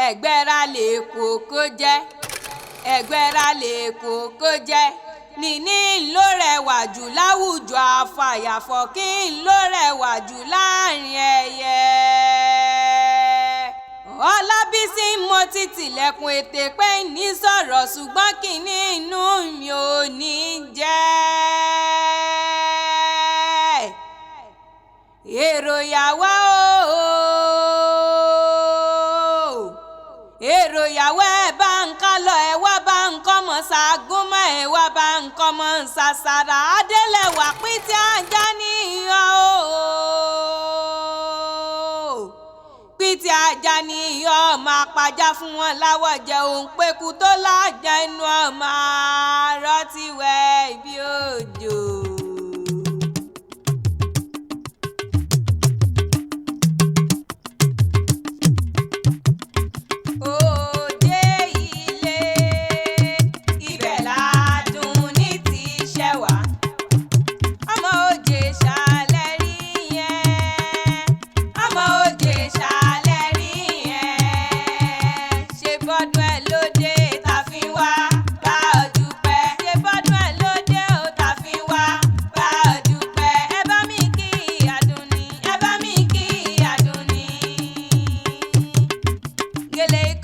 ẹgbẹ́ra lè kókó jẹ́ ẹgbẹ́ra lè kókó jẹ́ níní ló rẹwà jù láwùjọ àfàyàfọ́ kí n ló rẹwà jù láàrin ẹyẹ. Ọlábísí mo ti tilẹ̀kùn ètè pé ní sọ̀rọ̀ ṣùgbọ́n kìíní inú mi ò ní jẹ́. Èrò ìyàwó èrò ìyàwó ẹ bá ń ká lọ ẹ wá bá ń kọ́mọ ṣàgúnmọ́ ẹ wá bá ń kọ́mọ ṣàṣàrà adélẹ̀wà pín tí ajá níyàn pín tí ajá níyàn ọmọ apájá fún wọn láwọ̀ jẹ òun péku tó lájà inú ọmọ àárọ̀ ti wẹ̀ ibi òjò. Gele